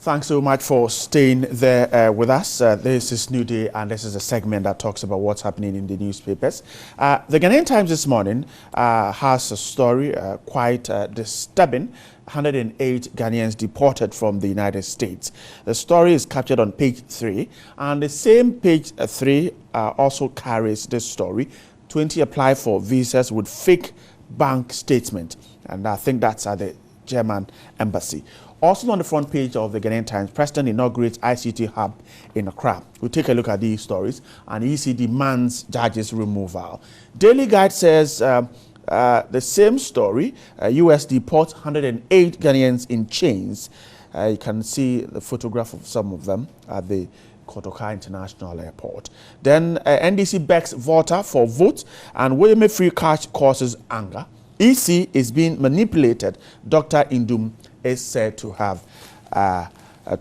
Thanks so much for staying there with us. This is New Day, and this is a segment that talks about what's happening in the newspapers. The Ghanaian Times this morning has a story quite disturbing. 108 Ghanaians deported from the United States. The story is captured on page 3, and the same page 3 also carries this story. 20 apply for visas with fake bank statement, and I think that's at the German embassy. Also on the front page of the Ghanaian Times, President inaugurates ICT hub in Accra. We'll take a look at these stories, and EC demands judges' removal. Daily Guide says the same story. US deports 108 Ghanaians in chains. You can see the photograph of some of them at the Kotoka International Airport. Then NDC backs voter for vote, and William Free Cash causes anger. EC is being manipulated. Dr. Nduom is said to have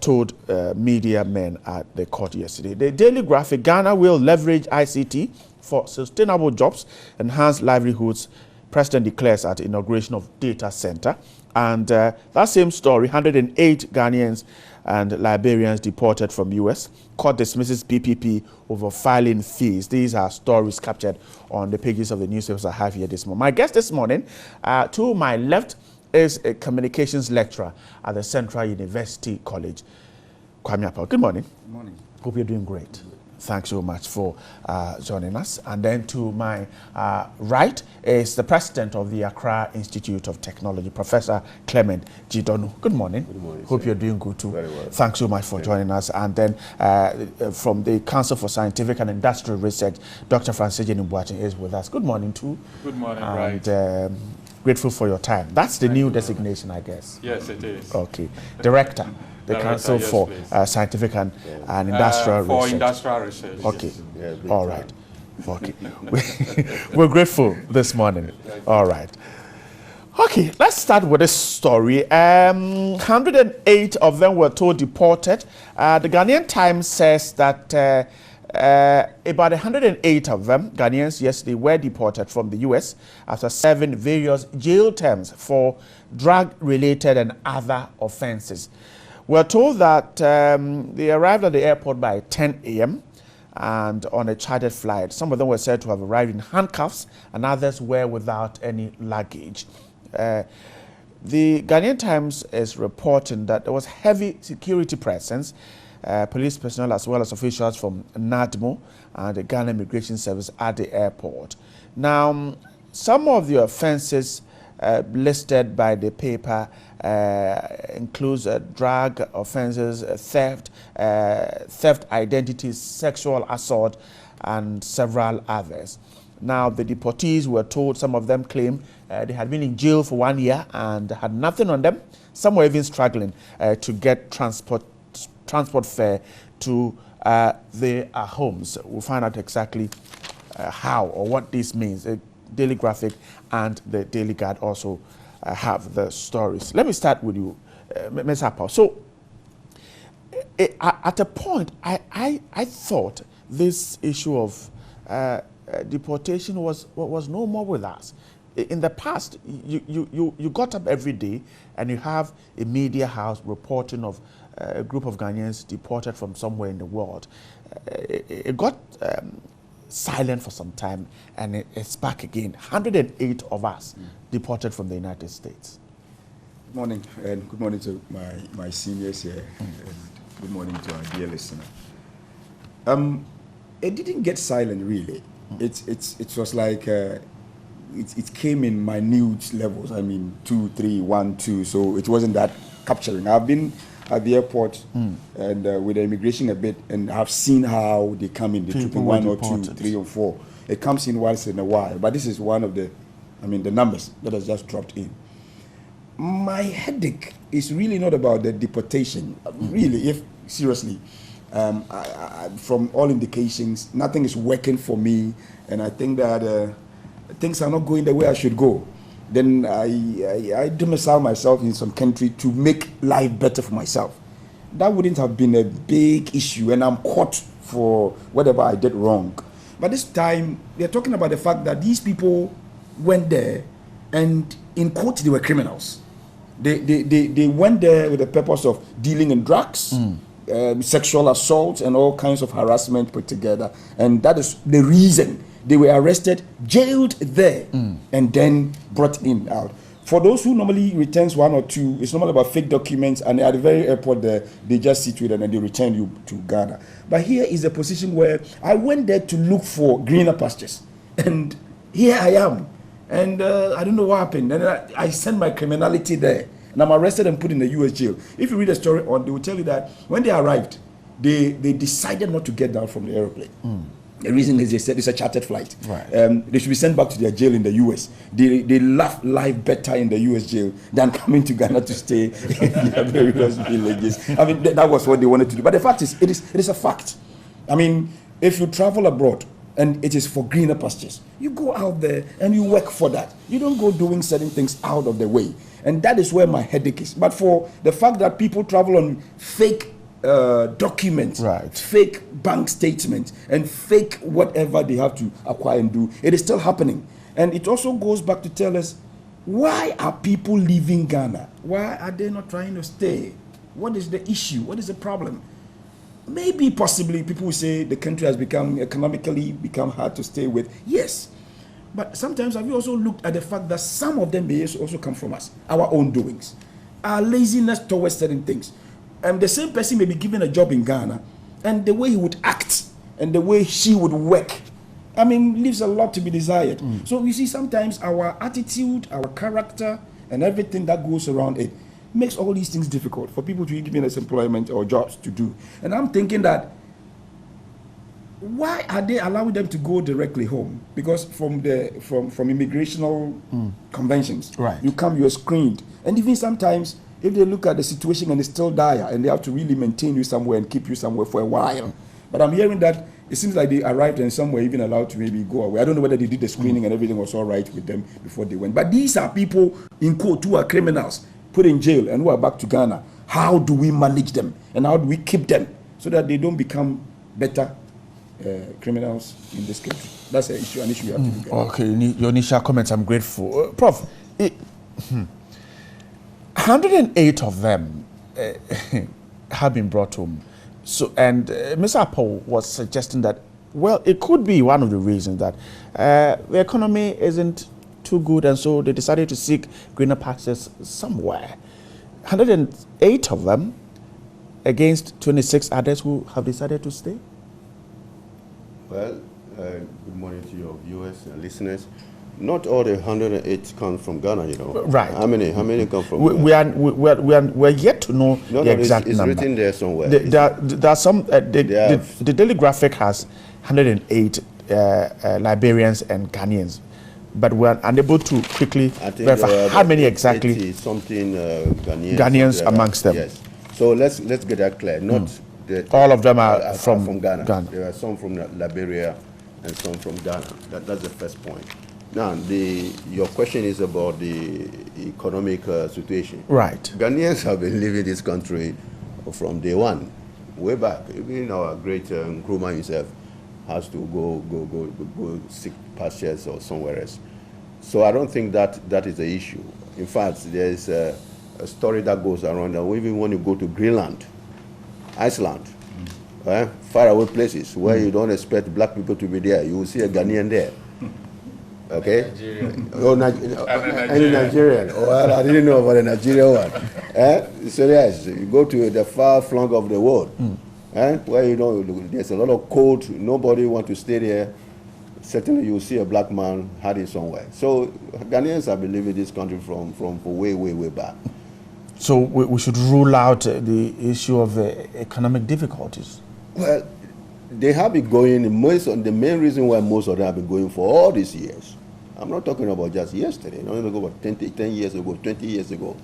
told media men at the court yesterday. The Daily Graphic, Ghana will leverage ICT for sustainable jobs, enhance livelihoods, President declares at inauguration of data center. And that same story, 108 Ghanaians and Liberians deported from US. Court dismisses PPP over filing fees. These are stories captured on the pages of the newspapers I have here this morning. My guest this morning, to my left, is a communications lecturer at the Central University College, Kwame Apple. Good morning. Good morning. Hope you're doing great. Thanks so much for joining us. And then to my right is the president of the Accra Institute of Technology, Professor Clement Jidonu. Good morning. Good morning. Hope sir. you're doing good too. Very well. Thanks so much for joining us. And then from the Council for Scientific and Industrial Research, Dr. Francis Nduom is with us. Good morning too. Good morning, and, grateful for your time. That's the new designation, I guess. Yes, it is. Okay. Director. The Director, Council yes, for Scientific and Industrial Research. For industrial research. Okay. Yeah, All right. Okay. We're grateful this morning. All right. Okay, let's start with this story. 108 of them were told deported. The Ghanaian Times says that about 108 of them, Ghanaians, yesterday, were deported from the U.S. after serving various jail terms for drug-related and other offenses. We're told that they arrived at the airport by 10 a.m. and on a chartered flight. Some of them were said to have arrived in handcuffs, and others were without any luggage. The Ghanaian Times is reporting that there was heavy security presence, police personnel as well as officials from NADMO and the Ghana Immigration Service at the airport. Now, some of the offenses listed by the paper includes drug offenses, theft, theft identities, sexual assault, and several others. Now, the deportees were told, some of them claim they had been in jail for 1 year and had nothing on them. Some were even struggling to get transport fare to their homes. We'll find out exactly how or what this means. The Daily Graphic and the Daily Guide also have the stories. Let me start with you, Ms. Apple. So, at a point, I thought this issue of deportation was no more with us. In the past, you got up every day and you have a media house reporting of a group of Ghanaians deported from somewhere in the world. It got silent for some time, and it's back again. 108 of us deported from the United States. Good morning, and good morning to my seniors here, and good morning to our dear listener. It didn't get silent really. It was like it came in minute levels. I mean, 2, 3, 1, 2. So it wasn't that capturing. I've been at the airport and with the immigration a bit, and I've seen how they come in. They troop in 1 or 2, 3 or 4. It comes in once in a while, but this is one of the numbers that has just dropped in. My headache is really not about the deportation. Really, if seriously, from all indications, nothing is working for me, and I think that things are not going the way I should go. Then I domicile myself in some country to make life better for myself. That wouldn't have been a big issue, and I'm caught for whatever I did wrong. But this time, they're talking about the fact that these people went there, and in quotes, they were criminals. They went there with the purpose of dealing in drugs, sexual assault, and all kinds of harassment put together. And that is the reason they were arrested, jailed there, and then brought in out. For those who normally returns 1 or 2, it's normally about fake documents, and at the very airport there, they just sit with it and they return you to Ghana. But here is a position where I went there to look for greener pastures, and here I am. And I don't know what happened. And I sent my criminality there, and I'm arrested and put in the U.S. jail. If you read the story on, they will tell you that when they arrived, they decided not to get down from the airplane. The reason is they said it's a chartered flight. Right. They should be sent back to their jail in the U.S. They love life better in the U.S. jail than coming to Ghana to stay in their various villages. I mean, that was what they wanted to do. But the fact is, it is a fact. I mean, if you travel abroad and it is for greener pastures, you go out there and you work for that. You don't go doing certain things out of the way. And that is where my headache is. But for the fact that people travel on fake documents, fake bank statements, and fake whatever they have to acquire and do, it is still happening. And it also goes back to tell us, why are people leaving Ghana? Why are they not trying to stay? What is the issue? What is the problem? Maybe possibly people will say the country has become economically hard to stay with. Yes. But sometimes have you also looked at the fact that some of them may also come from us, our own doings, our laziness towards certain things. And the same person may be given a job in Ghana, and the way he would act and the way she would work, I mean, leaves a lot to be desired. So you see, sometimes our attitude, our character, and everything that goes around it makes all these things difficult for people to be given us employment or jobs to do. And I'm thinking that, why are they allowing them to go directly home? Because from immigrational conventions, you come, you're screened. And even sometimes, if they look at the situation and it's still dire, and they have to really maintain you somewhere and keep you somewhere for a while. But I'm hearing that it seems like they arrived and some were even allowed to maybe go away. I don't know whether they did the screening and everything was all right with them before they went. But these are people, in quote, who are criminals, put in jail and who are back to Ghana. How do we manage them? And how do we keep them so that they don't become better criminals in this country? That's an issue we have to look at. Okay, your initial comments, I'm grateful. Prof, 108 of them have been brought home. So, and Mr. Apple was suggesting that, well, it could be one of the reasons that the economy isn't too good, and so they decided to seek greener pastures somewhere. 108 of them against 26 others who have decided to stay? Well, good morning to your viewers and listeners. Not all the 108 come from Ghana, you know. Right. How many come from Ghana? We're yet to know the exact number. It's written there somewhere. There are some, the Daily Graphic has 108 Liberians and Ghanaians, but we're unable to quickly verify how many exactly. Something Ghanaians amongst them. Yes. So let's get that clear. Not all of them are from Ghana. There are some from Liberia and some from Ghana. That's the first point. Now, your question is about the economic situation. Right. Ghanaians have been living this country from day one, way back. Even our great Nkrumah himself has to go seek pastures or somewhere else. So I don't think that is the issue. In fact, there is a story that goes around that even when you go to Greenland, Iceland, far away places where you don't expect black people to be there, you will see a Ghanaian there. Okay? Any Nigerian. Well, I didn't know about the Nigerian one. So yes, you go to the far flank of the world, where there's a lot of cold, nobody want to stay there. Certainly you will see a black man hiding somewhere. So Ghanaians have been living this country from way back. So we should rule out the issue of economic difficulties. Well, they have been going, the main reason why most of them have been going for all these years. I'm not talking about just yesterday. I'm talking about 10 years ago, 20 years ago.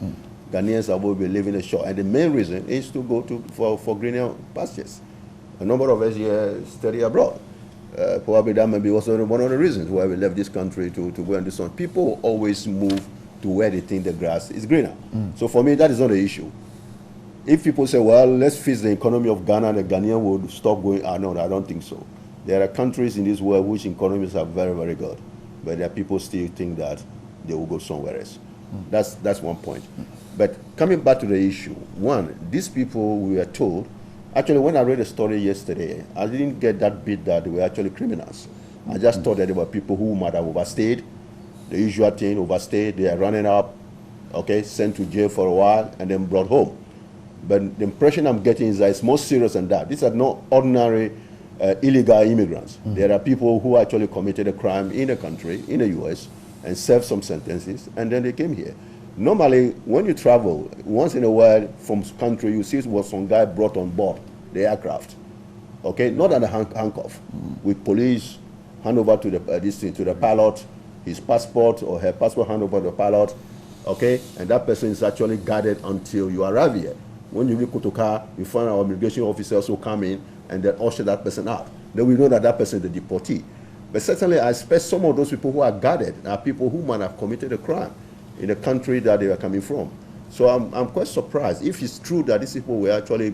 Ghanaians have all been living ashore. And the main reason is to go for greener pastures. A number of us here study abroad. Probably that may be also one of the reasons why we left this country to go and do something. People always move to where they think the grass is greener. So for me, that is not the issue. If people say, well, let's fix the economy of Ghana, the Ghanaian would stop going, no, I don't think so. There are countries in this world which economies are very, very good, but there are people still think that they will go somewhere else. That's one point. But coming back to the issue, one, these people, we were told, actually when I read the story yesterday, I didn't get that bit that they were actually criminals. I just thought that they were people who might have overstayed, the usual thing, overstayed, they are running up, okay, sent to jail for a while, and then brought home. But the impression I'm getting is that it's more serious than that. These are not ordinary illegal immigrants. There are people who actually committed a crime in the country, in the US, and served some sentences, and then they came here. Normally, when you travel, once in a while from country, you see what some guy brought on board the aircraft. Okay, not under handcuff, with police hand over to the pilot, his passport or her passport hand over to the pilot. Okay, and that person is actually guarded until you arrive here. When you reach Kotoka, you find our immigration officers who come in and then usher that person out. Then we know that that person is the deportee. But certainly, I expect some of those people who are guarded are people who might have committed a crime in the country that they are coming from. So I'm quite surprised if it's true that these people were actually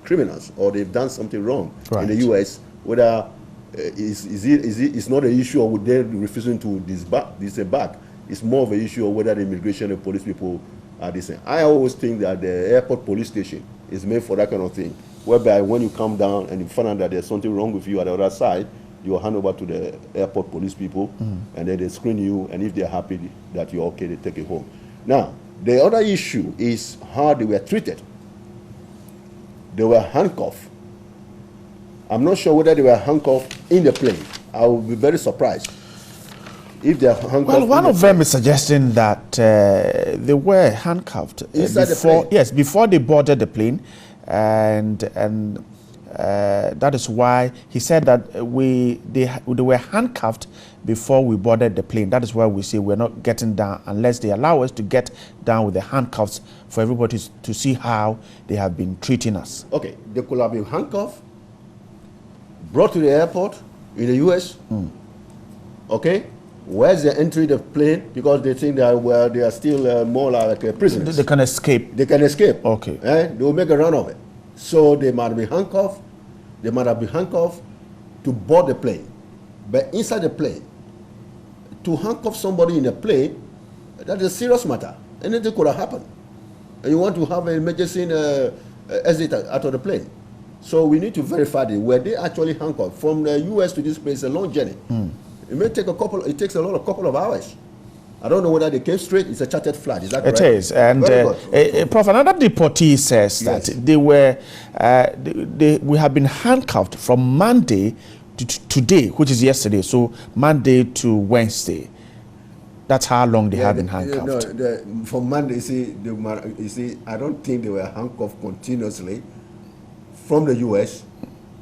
criminals or they've done something wrong in the U.S., whether it's not an issue of would they refusing to disembark. It's more of an issue of whether the immigration and police people are the same. I always think that the airport police station is made for that kind of thing, whereby when you come down and you find out that there's something wrong with you at the other side, you hand over to the airport police people, and then they screen you, and if they're happy that you're okay, they take it home. Now, the other issue is how they were treated. They were handcuffed. I'm not sure whether they were handcuffed in the plane. I would be very surprised if they're handcuffed. Well, one of them is suggesting that they were handcuffed inside the plane. Yes, before they boarded the plane, and that is why he said that they were handcuffed before we boarded the plane. That is why we say we're not getting down unless they allow us to get down with the handcuffs for everybody to see how they have been treating us. Okay, they could have been handcuffed, brought to the airport in the U.S. Okay, where's the entry the plane? Because they think that they are still more like prisoners. They can escape. They can escape. Okay. They will make a run of it. So they might be handcuffed. They might have been handcuffed to board the plane. But inside the plane, to handcuff somebody in a plane, that's a serious matter. Anything could have happened. And you want to have an emergency exit out of the plane. So we need to verify were they actually handcuffed. From the US to this place, a long journey. It may take it takes a couple of hours. I don't know whether they came straight. It's a chartered flight. Is that correct? It is. And Prof, another deportee says that we have been handcuffed from Monday to today, which is yesterday. So Monday to Wednesday. That's how long they have been handcuffed. From Monday, you see, I don't think they were handcuffed continuously from the U.S.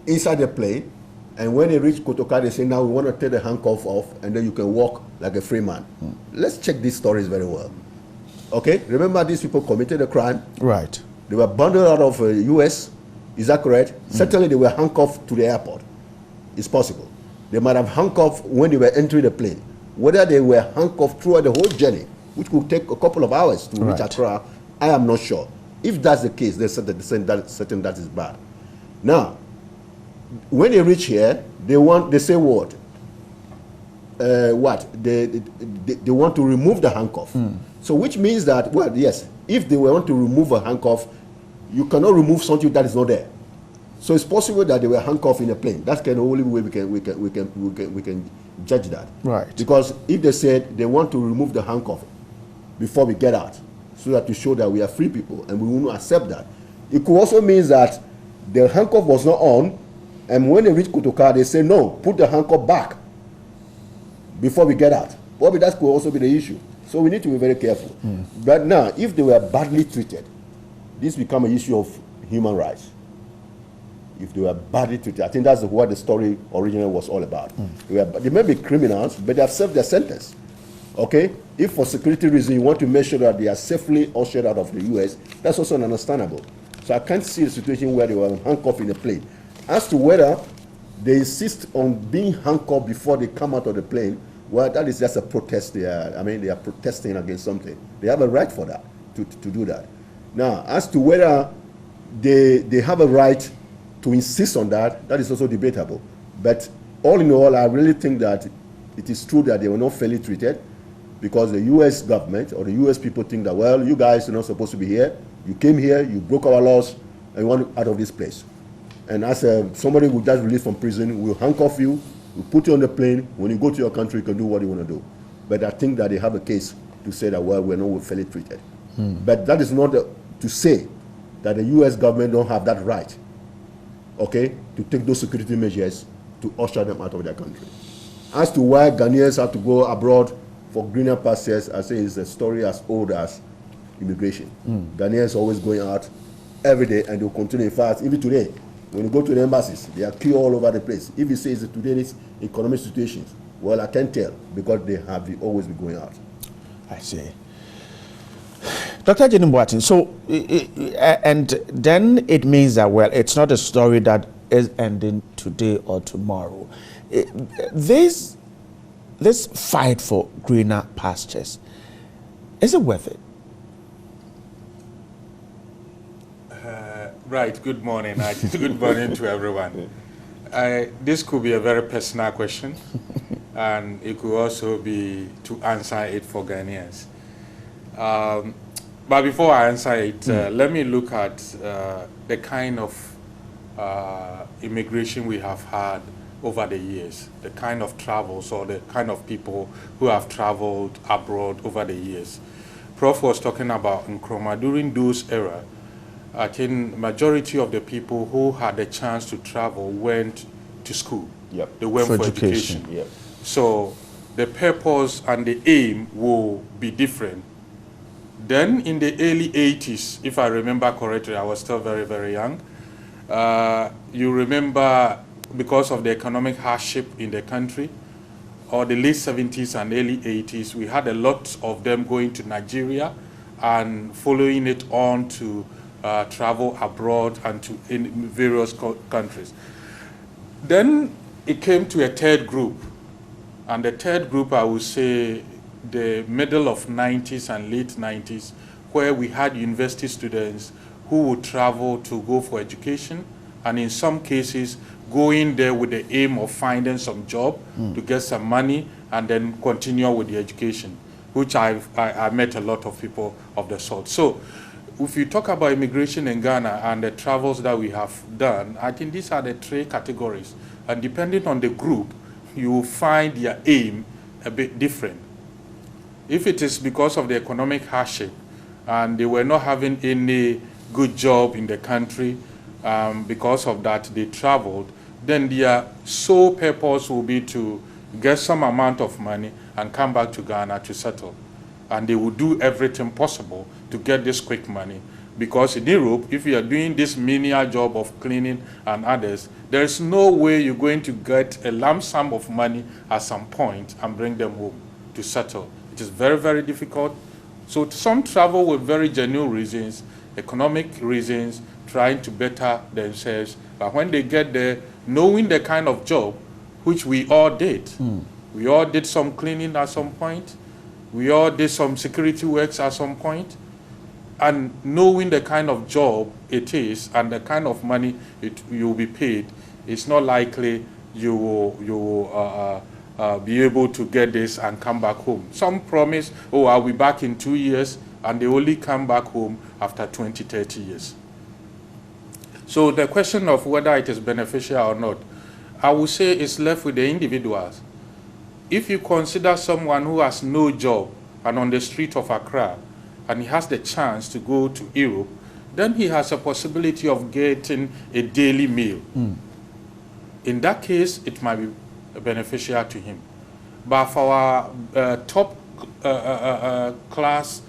inside the plane. And when they reach Kotoka, they say, now we want to take the handcuff off, and then you can walk like a free man. Let's check these stories very well. Okay? Remember, these people committed a crime. Right. They were bundled out of the U.S. Is that correct? Certainly, they were handcuffed to the airport. It's possible. They might have handcuffed when they were entering the plane. Whether they were handcuffed throughout the whole journey, which could take a couple of hours to reach Accra, I am not sure. If that's the case, they said that that is bad. Now, when they reach here, they say what? They want to remove the handcuff. So which means that, well, yes, if they want to remove a handcuff, you cannot remove something that is not there. So it's possible that they were handcuffed in a plane. That's the only way we can judge that. Right. Because if they said they want to remove the handcuff before we get out, so that to show that we are free people and we will not accept that, it could also mean that the handcuff was not on, and when they reach Kotoka, they say, no, put the handcuff back before we get out. Probably that could also be the issue. So we need to be very careful. But now, if they were badly treated, this becomes an issue of human rights. If they were badly treated, I think that's what the story originally was all about. They may be criminals, but they have served their sentence. Okay? If for security reasons you want to make sure that they are safely ushered out of the U.S., that's also understandable. So I can't see a situation where they were handcuffed in a plane. As to whether they insist on being handcuffed before they come out of the plane, well, that is just a protest. They are protesting against something. They have a right for that, to do that. Now, as to whether they have a right to insist on that, that is also debatable. But all in all, I really think that it is true that they were not fairly treated, because the U.S. government or the U.S. people think that, well, you guys are not supposed to be here. You came here, you broke our laws, and you want out of this place. And as somebody who just released from prison, we'll handcuff you, we'll put you on the plane. When you go to your country, you can do what you want to do. But I think that they have a case to say that, well, we're not fairly treated. But that is not to say that the U.S. government don't have that right, okay, to take those security measures to usher them out of their country. As to why Ghanaians have to go abroad for greener pastures, I say it's a story as old as immigration. Ghanaians always going out every day, and they'll continue. In fact, even today, when you go to the embassies, they are queue all over the place. If you say it's today's economic situations, well, I can't tell, because they have always been going out. I see. Dr. Nduom, so, and then it means that, well, it's not a story that is ending today or tomorrow. This fight for greener pastures, is it worth it? Right, good morning. Good morning to everyone. This could be a very personal question, and it could also be to answer it for Ghanaians. But before I answer it, let me look at the kind of immigration we have had over the years, the kind of travels or the kind of people who have traveled abroad over the years. Prof was talking about Nkrumah. During those era, I think majority of the people who had the chance to travel went to school. Yep. They went for education. Yep. So the purpose and the aim will be different. Then in the early 80s, if I remember correctly, I was still very, very young. You remember, because of the economic hardship in the country, or the late 70s and early 80s, we had a lot of them going to Nigeria and following it on to travel abroad and to in various countries. Then it came to a third group, and the third group, I would say, the middle of 90s and late 90s, where we had university students who would travel to go for education, and in some cases going there with the aim of finding some job to get some money and then continue with the education, which I met a lot of people of the sort. So if you talk about immigration in Ghana and the travels that we have done, I think these are the three categories, and depending on the group, you will find their aim a bit different. If it is because of the economic hardship and they were not having any good job in the country, because of that they traveled, then their sole purpose will be to get some amount of money and come back to Ghana to settle. And they will do everything possible to get this quick money. Because in Europe, if you are doing this menial job of cleaning and others, there is no way you're going to get a lump sum of money at some point and bring them home to settle. It is very, very difficult. So some travel with very genuine reasons, economic reasons, trying to better themselves. But when they get there, knowing the kind of job, which we all did. We all did some cleaning at some point. We all did some security works at some point. And knowing the kind of job it is and the kind of money you will be paid, it's not likely you will be able to get this and come back home. Some promise, oh, I'll be back in 2 years, and they only come back home after 20, 30 years. So the question of whether it is beneficial or not, I would say it's left with the individuals. If you consider someone who has no job and on the street of Accra, and he has the chance to go to Europe, then he has a possibility of getting a daily meal. In that case, it might be beneficial to him. But for our top class,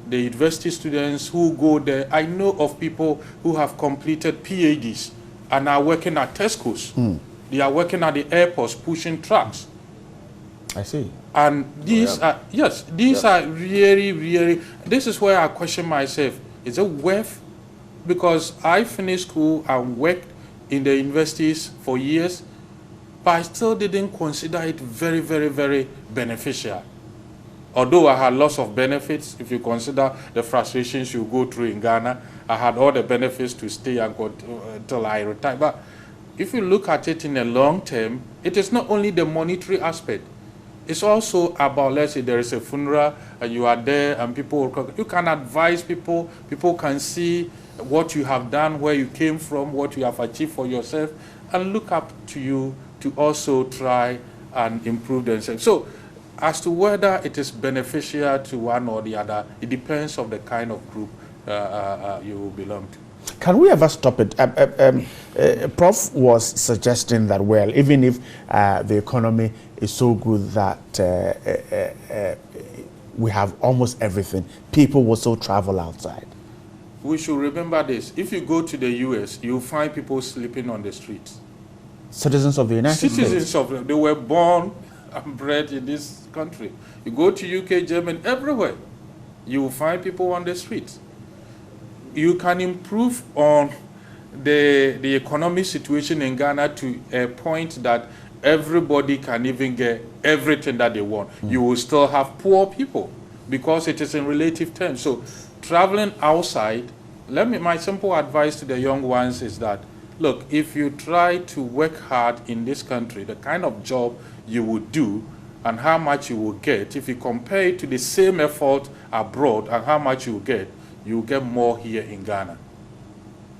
the university students who go there, I know of people who have completed PhDs and are working at Tesco's. They are working at the airports, pushing trucks. I see. And these are, yes, these are really, really, this is where I question myself. Is it worth? Because I finished school and worked in the universities for years, but I still didn't consider it very, very, very beneficial. Although I had lots of benefits, if you consider the frustrations you go through in Ghana, I had all the benefits to stay and go until I retire. But if you look at it in the long term, it is not only the monetary aspect. It's also about, let's say there is a funeral and you are there and people will come. You can advise people. People can see what you have done, where you came from, what you have achieved for yourself, and look up to you to also try and improve themselves. So as to whether it is beneficial to one or the other, it depends on the kind of group you belong to. Can we ever stop it? Prof was suggesting that, well, even if the economy is so good that we have almost everything, people will still travel outside. We should remember this. If you go to the US, you'll find people sleeping on the streets. Citizens of the United States? Citizens of them. They were born and bred in this country. You go to UK, Germany, everywhere, you will find people on the streets. You can improve on the economic situation in Ghana to a point that everybody can even get everything that they want. You will still have poor people because it is in relative terms. So traveling outside, my simple advice to the young ones is that, look, if you try to work hard in this country, the kind of job you would do and how much you will get, if you compare it to the same effort abroad and how much you will get more here in Ghana.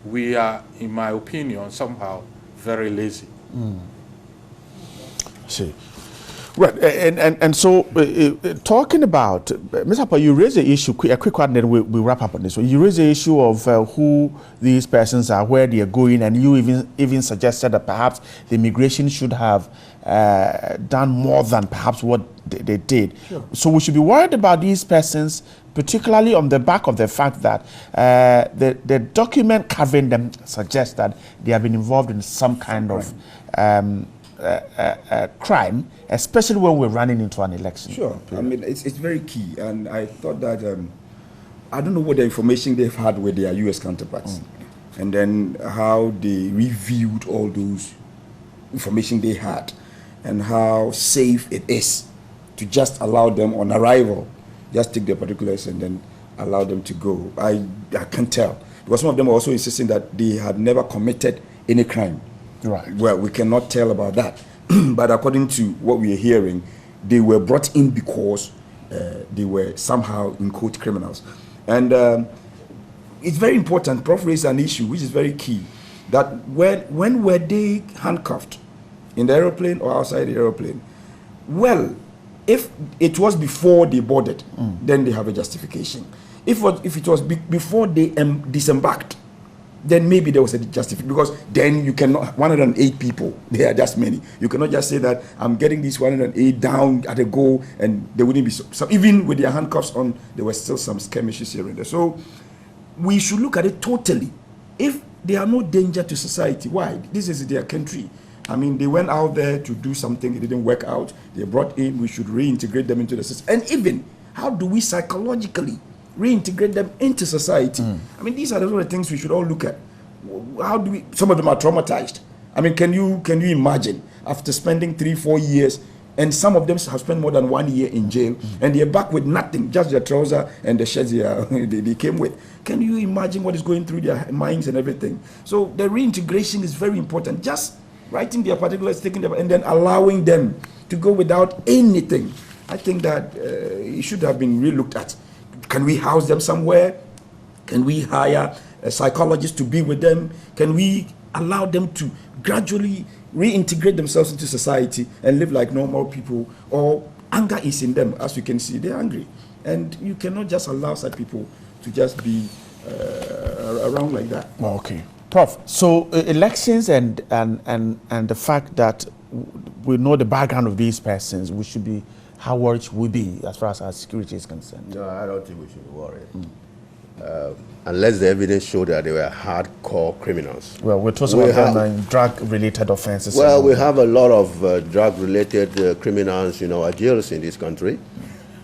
We are, in my opinion, somehow very lazy. See. Right, and so talking about, Mr. Appa, you raise the issue, a quick one, then we wrap up on this one. You raise the issue of who these persons are, where they are going, and you even suggested that perhaps the immigration should have done more than perhaps what they did. Sure. So we should be worried about these persons, particularly on the back of the fact that the document covering them suggests that they have been involved in some kind of crime, especially when we're running into an election. Sure. I mean, it's very key. And I thought that, I don't know what the information they've had with their U.S. counterparts. And then how they reviewed all those information they had and how safe it is to just allow them on arrival, just take their particulars and then allow them to go. I can't tell. Because some of them were also insisting that they had never committed any crime. Right. Well, we cannot tell about that. But according to what we are hearing, they were brought in because they were somehow, in quote, criminals. And it's very important. Prof raised an issue which is very key, that when were they handcuffed? In the aeroplane or outside the aeroplane? Well, if it was before they boarded, then they have a justification. If it was before they disembarked, then maybe there was a justification, because then you cannot, 108 people, there are just many. You cannot just say that I'm getting these 108 down at a go, and there wouldn't be some, even with their handcuffs on, there were still some skirmishes here and there. So we should look at it totally. If they are no danger to society, why? This is their country. I mean, they went out there to do something, it didn't work out. They brought in, we should reintegrate them into the system. And even, how do we psychologically reintegrate them into society? I mean, these are the sort of things we should all look at. How do we, some of them are traumatized. I mean, can you imagine, after spending 3-4 years, and some of them have spent more than 1 year in jail, and they're back with nothing, just their trouser and the shirts they came with. Can you imagine what is going through their minds and everything? So the reintegration is very important. Just writing their particulars, taking them, and then allowing them to go without anything. I think that it should have been re-looked at. Can we house them somewhere? Can we hire a psychologist to be with them? Can we allow them to gradually reintegrate themselves into society and live like normal people? Or anger is in them, as you can see, they're angry. And you cannot just allow such people to just be around like that. Okay. Prof, so elections and the fact that we know the background of these persons, we should be, how worried should we be as far as our security is concerned? No, I don't think we should be worried. Unless the evidence showed that they were hardcore criminals. Well, we're talking about them in drug-related offenses. Well, we have a lot of drug-related criminals in our jails in this country,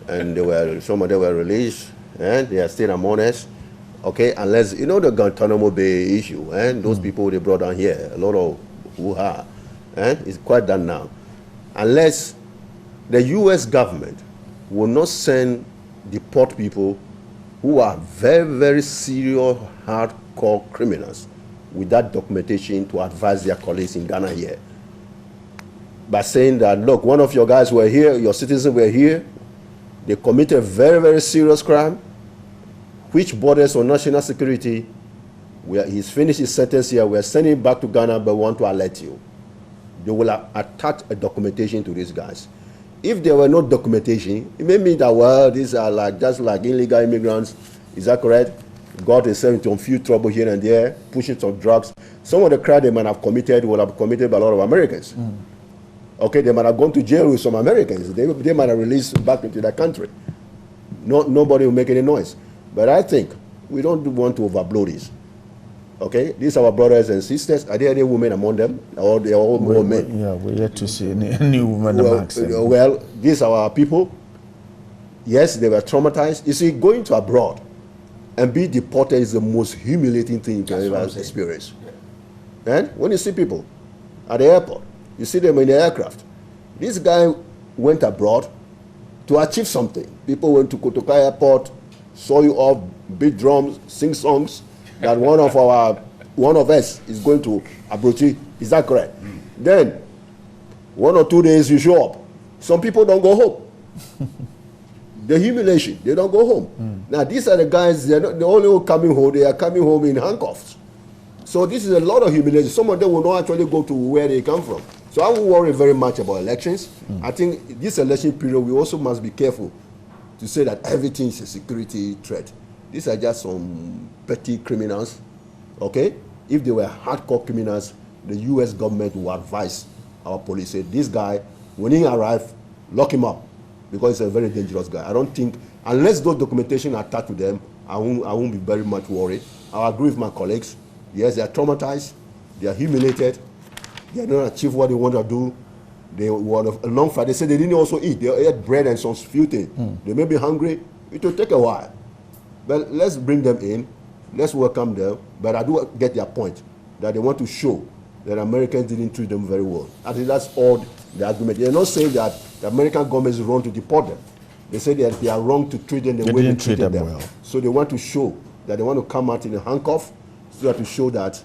and some of them were released, and they are still among us. Okay, unless, you know, the Guantanamo Bay issue, and those people they brought down here, a lot of hoo-ha, and it's quite done now. Unless the U.S. government will not deport people who are very, very serious, hardcore criminals without documentation to advise their colleagues in Ghana here. by saying that, look, one of your guys were here, your citizens were here, they committed a very, very serious crime, which borders on national security. He's finished his sentence here, we're sending him back to Ghana, but we want to alert you. They will attach a documentation to these guys. If there were no documentation, it may mean that, well, these are just like illegal immigrants. Is that correct? Got themselves into a few trouble here and there, pushing some drugs. Some of the crime they might have committed will have committed by a lot of Americans. Okay, they might have gone to jail with some Americans. They might have released back into their country. Nobody will make any noise. But I think we don't want to overblow this. Okay, these are our brothers and sisters. Are there any women among them? Or they are all men? Yeah, we're yet to see any women amongst them. Well, these are our people. Yes, they were traumatized. You see, going to abroad and be deported is the most humiliating thing you can ever experience. And when you see people at the airport, you see them in the aircraft. This guy went abroad to achieve something. People went to Kotoka Airport, saw you off, beat drums, sing songs, that one of us is going to Abroti. Is that correct? Then, 1 or 2 days you show up. Some people don't go home. The humiliation, they don't go home. Now, these are the guys, they're not the only one coming home, they are coming home in handcuffs. So this is a lot of humiliation. Some of them will not actually go to where they come from. So I won't worry very much about elections. I think this election period, we also must be careful to say that everything is a security threat. These are just some petty criminals, okay? If they were hardcore criminals, the U.S. government will advise our police, say, this guy, when he arrives, lock him up, because he's a very dangerous guy. I don't think, unless those documentation are attached to them, I won't be very much worried. I agree with my colleagues. Yes, they are traumatized, they are humiliated, they are not achieve what they want to do. They were on a long flight. They said they didn't also eat. They ate bread and some few things. They may be hungry. It will take a while. But let's bring them in. Let's welcome them. But I do get their point, that they want to show that Americans didn't treat them very well. I think that's all the argument. They're not saying that the American government is wrong to deport them. They say that they are wrong to treat them the way they treated them. Well. So they want to show that they want to come out in a handcuff, so that to show that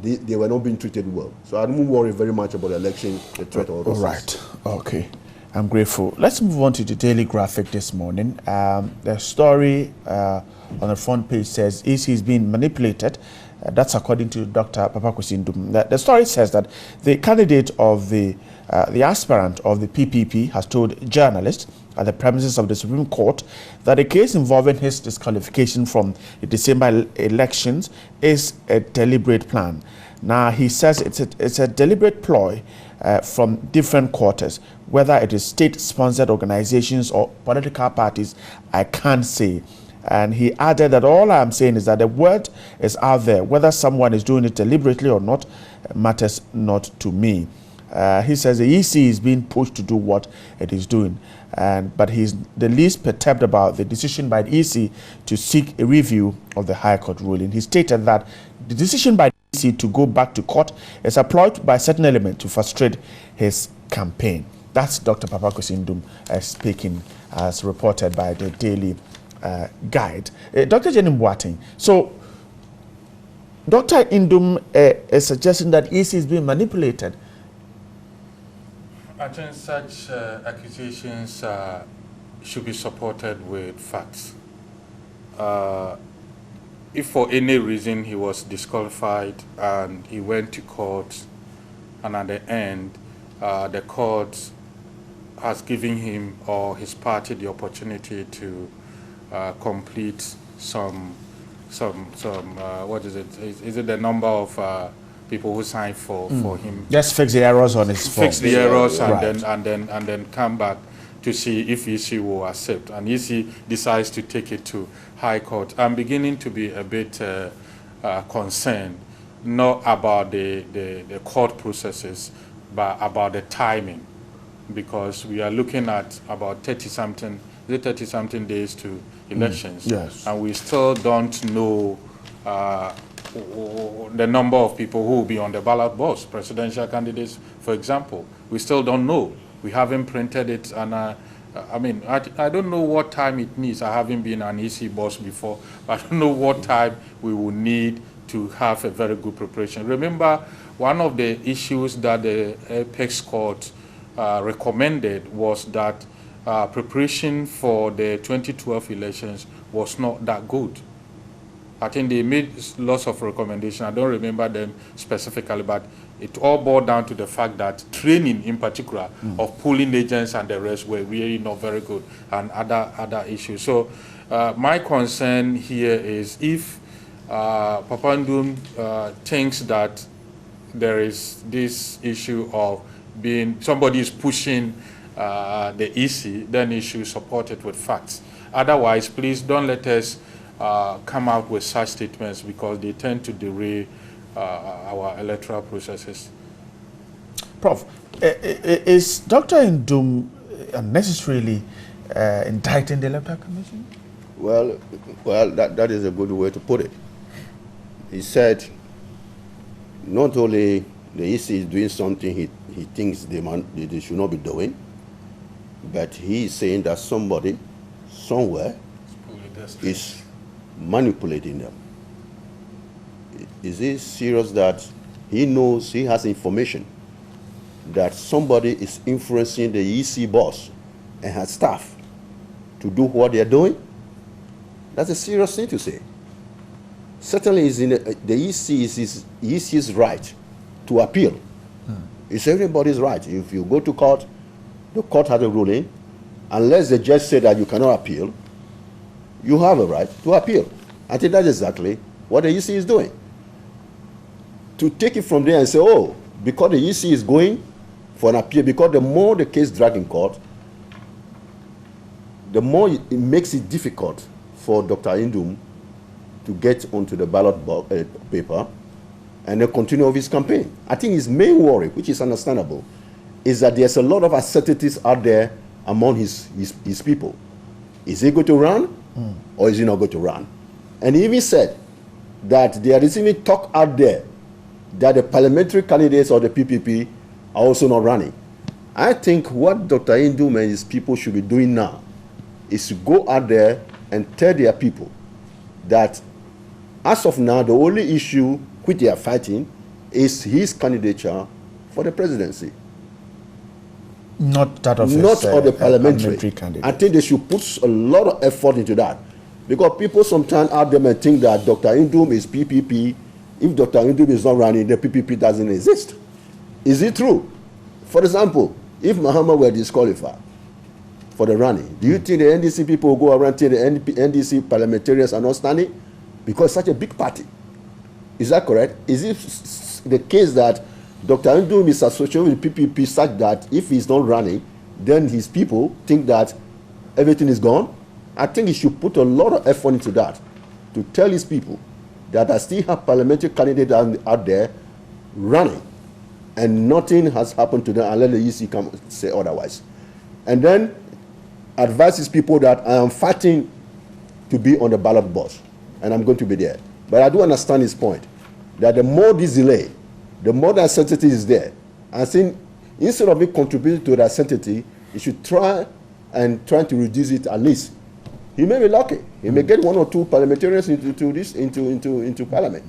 they were not being treated well. So I don't worry very much about the election, the threat of all right. Okay. I'm grateful. Let's move on to the Daily Graphic this morning. The story on the front page says EC is being manipulated. That's according to Dr. Papakwesi Nduom. The story says that the candidate of the aspirant of the PPP has told journalists at the premises of the Supreme Court that the case involving his disqualification from the December elections is a deliberate plan. Now, he says it's a deliberate ploy from different quarters. Whether it is state-sponsored organizations or political parties, I can't say. And he added that all I'm saying is that the word is out there. Whether someone is doing it deliberately or not matters not to me. He says the EC is being pushed to do what it is doing. But he's the least perturbed about the decision by the EC to seek a review of the High Court ruling. He stated that the decision by the EC to go back to court is a ploy by certain elements to frustrate his campaign. That's Dr. Papakwesi Nduom speaking, as reported by the Daily Guide. Dr. Jenny Boateng, so Dr. Nduom is suggesting that EC is being manipulated. I think such accusations should be supported with facts. If for any reason he was disqualified and he went to court, and at the end the court has given him or his party the opportunity to complete some what is it? Is it the number of people who signed for him? Just fix the errors on his form. Fix the errors and right. then come back to see if EC will accept. And EC decides to take it to High Court. I'm beginning to be a bit concerned, not about the court processes, but about the timing, because we are looking at about 30-something days to elections. Yes. And we still don't know the number of people who will be on the ballot box, presidential candidates, for example. We still don't know. We haven't printed it, and I mean, I don't know what time it needs. I haven't been an EC boss before. I don't know what time we will need to have a very good preparation. Remember, one of the issues that the Apex Court recommended was that preparation for the 2012 elections was not that good. I think they made lots of recommendations. I don't remember them specifically, but it all boiled down to the fact that training in particular of polling agents and the rest were really not very good, and other issues. So my concern here is if Papa Nduom thinks that there is this issue of being somebody is pushing the EC, then he should support it with facts. Otherwise, please don't let us come out with such statements, because they tend to derail our electoral processes. Prof, is Dr. Nduom unnecessarily indicting the Electoral Commission? Well, that is a good way to put it. He said not only the EC is doing something he thinks they should not be doing, but he is saying that somebody, somewhere, is manipulating them. Is it serious that he knows, he has information that somebody is influencing the EC boss and has staff to do what they're doing? That's a serious thing to say. Certainly, is in the EC is EC's right to appeal. It's everybody's right. If you go to court, the court has a ruling. Unless the judge said that you cannot appeal, you have a right to appeal. I think that's exactly what the EC is doing. To take it from there and say, oh, because the EC is going for an appeal, because the more the case drags in court, the more it makes it difficult for Dr. Nduom to get onto the ballot paper and then continue with his campaign. I think his main worry, which is understandable, is that there's a lot of uncertainties out there among his people. Is he going to run or is he not going to run? And he even said that there is even talk out there that the parliamentary candidates or the PPP are also not running. I think what Dr. Nduom and his people should be doing now is to go out there and tell their people that as of now, the only issue which they are fighting is his candidature for the presidency. Not that of the parliamentary candidate. I think they should put a lot of effort into that. Because people sometimes out there may think that Dr. Nduom is PPP. If Dr. Nduom is not running, the PPP doesn't exist. Is it true? For example, if Muhammad were disqualified for the running, do you think the NDC people will go around till the NDC parliamentarians are not standing? Because it's such a big party. Is that correct? Is it the case that Dr. Nduom is associated with PPP such that if he's not running, then his people think that everything is gone? I think he should put a lot of effort into that to tell his people that I still have parliamentary candidates out there running and nothing has happened to them unless the EC come say otherwise. And then advise his people that I am fighting to be on the ballot box and I'm going to be there. But I do understand his point that the more this delay, the more the uncertainty is there. I think instead of it contributing to the uncertainty, he should try to reduce it at least. He may be lucky. He may get one or two parliamentarians into parliament.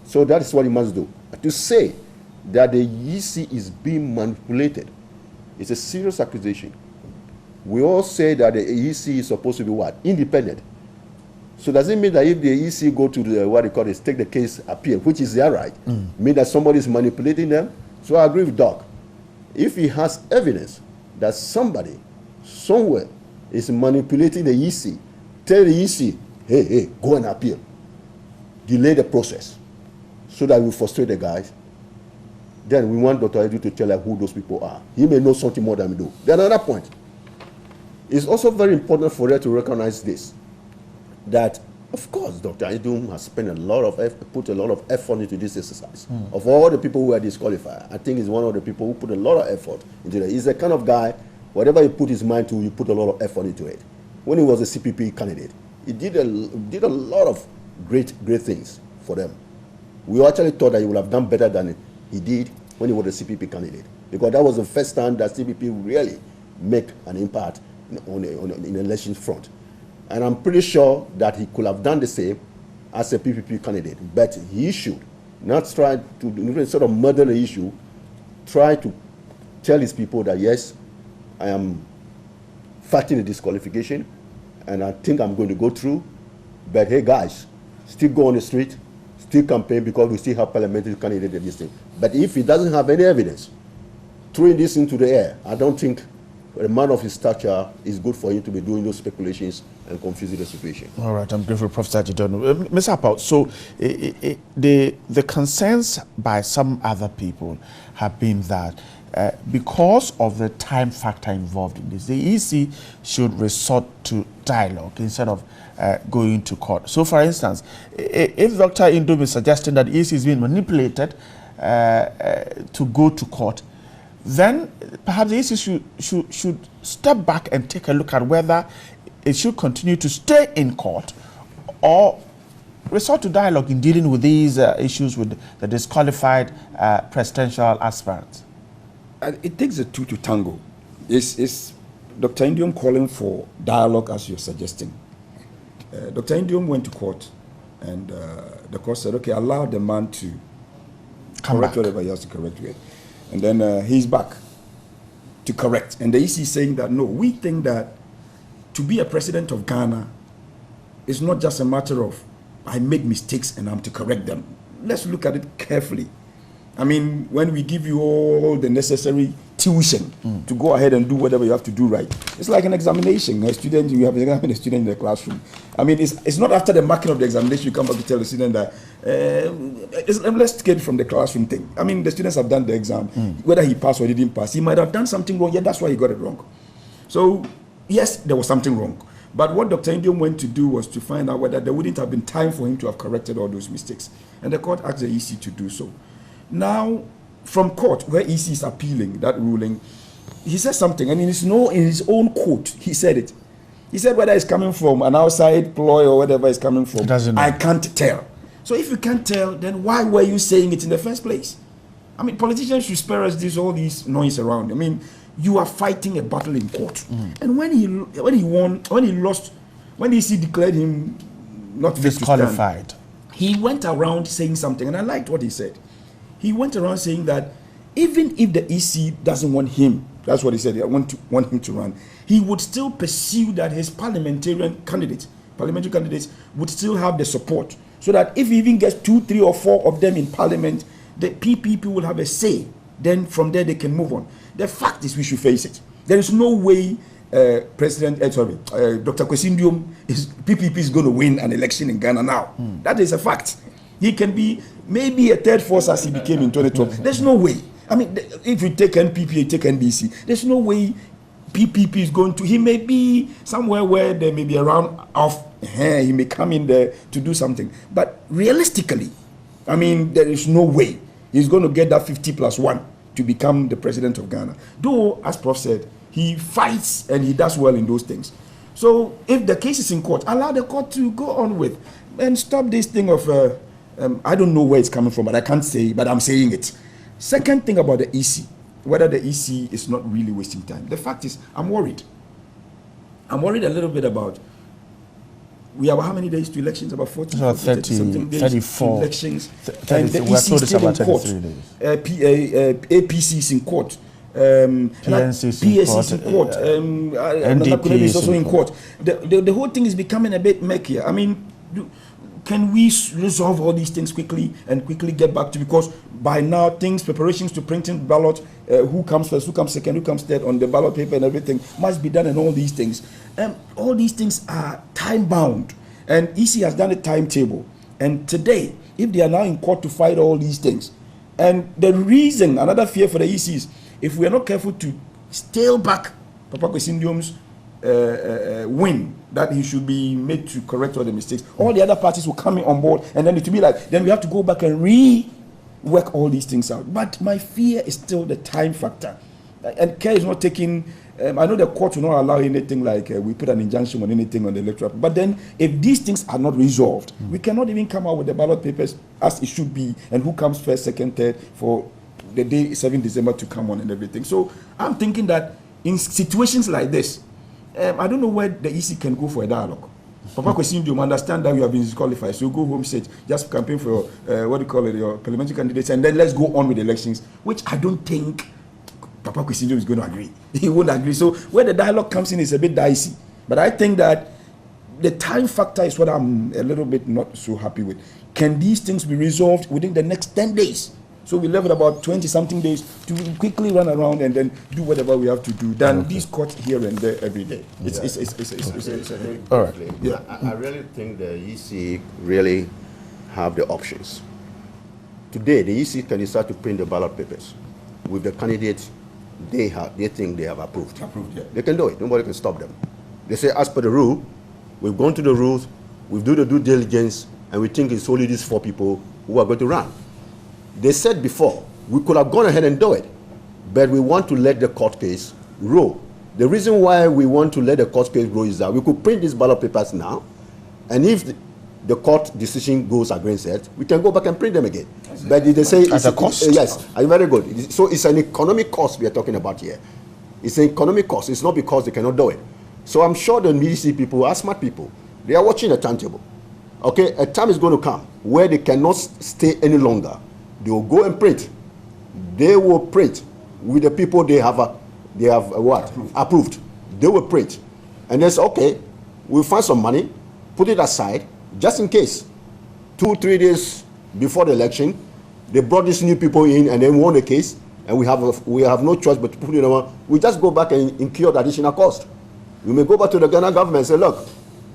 So that is what he must do. To say that the EC is being manipulated is a serious accusation. We all say that the EC is supposed to be what? Independent. So does it mean that if the EC go to the, what they call it, take the case appeal, which is their right, mean that somebody is manipulating them? So I agree with Doc. If he has evidence that somebody, somewhere, is manipulating the EC, tell the EC, hey, go and appeal. Delay the process so that we frustrate the guys. Then we want Dr. Edu to tell us who those people are. He may know something more than we do. Then another point. It's also very important for them to recognize this, that of course Dr. Nduom has put a lot of effort into this exercise. Of all the people who were disqualified, I think he's one of the people who put a lot of effort into it. He's the kind of guy, whatever he put his mind to, he put a lot of effort into it. When he was a CPP candidate, he did a lot of great things for them. We actually thought that he would have done better than he did when he was a CPP candidate, because that was the first time that CPP really make an impact in the election front. And I'm pretty sure that he could have done the same as a PPP candidate, but he should not try to sort of murder the issue, try to tell his people that, yes, I am fighting the disqualification, and I think I'm going to go through. But hey, guys, still go on the street, still campaign, because we still have parliamentary candidate in this thing. But if he doesn't have any evidence, throwing this into the air, I don't think a man of his stature is good for him to be doing those speculations and confusing the situation. All right, I'm grateful, Professor Jidonu. Mr. Apau, so the concerns by some other people have been that because of the time factor involved in this, the EC should resort to dialogue instead of going to court. So, for instance, if Dr. Nduom is suggesting that the EC is being manipulated to go to court, then perhaps the EC should step back and take a look at whether it should continue to stay in court or resort to dialogue in dealing with these issues with the disqualified presidential aspirants. It takes the two to tango. Is Dr. Nduom calling for dialogue as you're suggesting? Dr. Nduom went to court, and the court said, okay, allow the man to correct whatever he has to correct with. And then he's back to correct. And the EC is saying that, no, we think that to be a president of Ghana is not just a matter of I make mistakes and I'm to correct them. Let's look at it carefully. I mean, when we give you all the necessary tuition to go ahead and do whatever you have to do right, it's like an examination. A student, you have a student in the classroom. I mean, it's not after the marking of the examination you come back to tell the student that, let's get from the classroom thing. I mean, the students have done the exam. Whether he passed or he didn't pass, he might have done something wrong. Yeah, that's why he got it wrong. So, yes, there was something wrong. But what Dr. Nduom went to do was to find out whether there wouldn't have been time for him to have corrected all those mistakes. And the court asked the EC to do so. Now, from court, where EC is appealing that ruling, he says something, and in his own quote, he said it. He said whether it's coming from an outside ploy or whatever it's coming from, I can't tell. So if you can't tell, then why were you saying it in the first place? I mean, politicians should spare us all these noise around. I mean, you are fighting a battle in court. And when he lost, when EC declared him not disqualified, he went around saying something, and I liked what he said. He went around saying that even if the EC doesn't want him, that's what he said, I want him to run, he would still pursue that his parliamentary candidates would still have the support, so that if he even gets 2, 3, or 4 of them in parliament, the PPP will have a say. Then from there they can move on. The fact is, we should face it. There is no way Dr. Kwesi Nduom PPP is going to win an election in Ghana now. That is a fact. He can be maybe a third force as he became in 2012. There's no way. I mean, if you take NPP, you take NBC, there's no way PPP is going to. He may be somewhere where there may be a round off. He may come in there to do something. But realistically, I mean, there is no way he's going to get that 50+1 to become the president of Ghana. Though, as Prof said, he fights and he does well in those things. So if the case is in court, allow the court to go on with and stop this thing of I don't know where it's coming from, but I can't say, but I'm saying it. Second thing about the EC, whether the EC is not really wasting time. The fact is, I'm worried. I'm worried a little bit about, we have how many days to elections? About 40, 30 something days 34 to elections. And the EC is still in court. APC is in court. PSC is in court. NDP is also in court. The whole thing is becoming a bit murkier. I mean, can we resolve all these things quickly and quickly get back to, because by now preparations to printing ballot, who comes first, who comes second, who comes third on the ballot paper and everything must be done, and all these things. All these things are time bound, and EC has done a timetable. And today, if they are now in court to fight all these things, and the reason, another fear for the EC is, if we are not careful to scale back Papa Kwesi Nduom's win, that he should be made to correct all the mistakes, all the other parties will come in on board, and then it will be like, then we have to go back and rework all these things out. But my fear is still the time factor, and care is not taking. I know the court will not allow anything like we put an injunction on anything on the electoral. But then, if these things are not resolved, we cannot even come out with the ballot papers as it should be, and who comes first, second, third for the day 7 December to come on and everything. So I'm thinking that in situations like this, I don't know where the EC can go for a dialogue. Papa Kwesi Nduom, understand that you have been disqualified, so go home, sit, just campaign for your parliamentary candidates, and then let's go on with the elections, which I don't think Papa Kwesi is going to agree. He won't agree. So where the dialogue comes in is a bit dicey. But I think that the time factor is what I'm a little bit not so happy with. Can these things be resolved within the next 10 days? So we left about 20-something days to quickly run around and then do whatever we have to do. Than these courts here and there every day. All right. Yeah. I really think the EC really have the options. Today, the EC can decide to print the ballot papers with the candidates they think they have approved. Yeah. They can do it. Nobody can stop them. They say, as per the rule, we've gone to the rules, we've done the due diligence, and we think it's only these 4 people who are going to run. They said before, we could have gone ahead and do it, but we want to let the court case roll. The reason why we want to let the court case roll is that we could print these ballot papers now, and if the court decision goes against it, we can go back and print them again. But they say at a cost? Yes, very good. So it's an economic cost we are talking about here. It's an economic cost. It's not because they cannot do it. So I'm sure the MDC people are smart people. They are watching a timetable. Okay, a time is going to come where they cannot stay any longer. They will go and print. They will print with the people they have what? Approved. They will print. And they say, okay, we'll find some money, put it aside, just in case. 2-3 days before the election, they brought these new people in and then won the case, and we have no choice but to put it on. We just go back and incur the additional cost. We may go back to the Ghana government and say, look,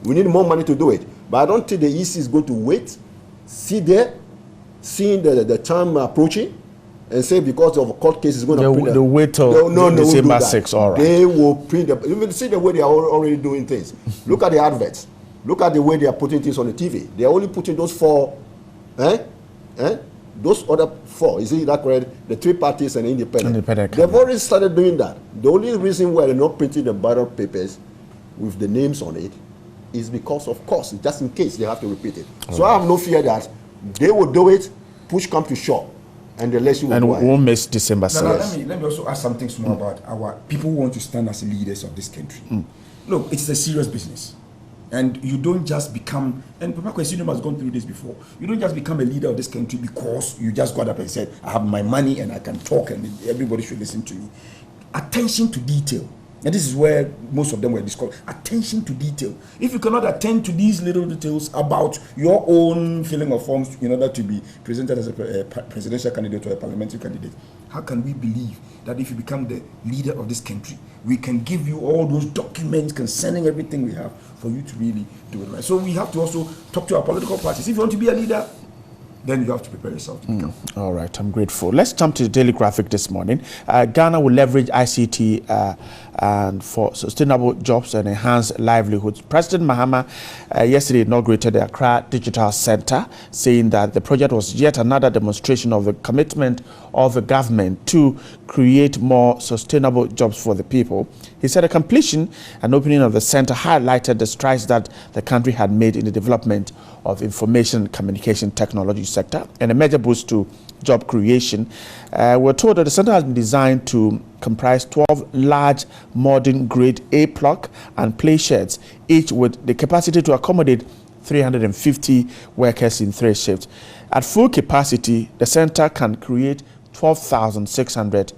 we need more money to do it. But I don't think the EC is going to wait, seeing the time approaching, and say because of a court case is going to print. The wait till December 6th, all right. They will print. You will see the way they are already doing things. Look at the adverts. Look at the way they are putting things on the TV. They are only putting those 4, those other 4. Is it that correct? The 3 parties and independent. They've already started doing that. The only reason why they're not printing the ballot papers with the names on it is because of cost, just in case they have to repeat it. So I have no fear that they will do it, push come to shore, and the election will go ahead. And we'll miss December 6th. Let me also ask something small about our people who want to stand as leaders of this country. Look, it's a serious business. And you don't just become, and Papa Kwesi has gone through this before, you don't just become a leader of this country because you just got up and said, I have my money and I can talk and everybody should listen to me. Attention to detail. And this is where most of them were discussed. Attention to detail. If you cannot attend to these little details about your own filling of forms in order to be presented as a presidential candidate or a parliamentary candidate, how can we believe that if you become the leader of this country, we can give you all those documents concerning everything we have for you to really do it right? So we have to also talk to our political parties. If you want to be a leader, then you have to prepare yourself to become. All right, I'm grateful. Let's jump to the Daily Graphic this morning. Ghana will leverage ICT and for sustainable jobs and enhance livelihoods. President Mahama yesterday inaugurated the Accra Digital Center, saying that the project was yet another demonstration of the commitment of the government to create more sustainable jobs for the people. He said the completion and opening of the center highlighted the strides that the country had made in the development of information and communication technology sector and a major boost to job creation. We're told that the center has been designed to comprise 12 large modern grade A plug and play sheds, each with the capacity to accommodate 350 workers in 3 shifts. At full capacity, the center can create 12,600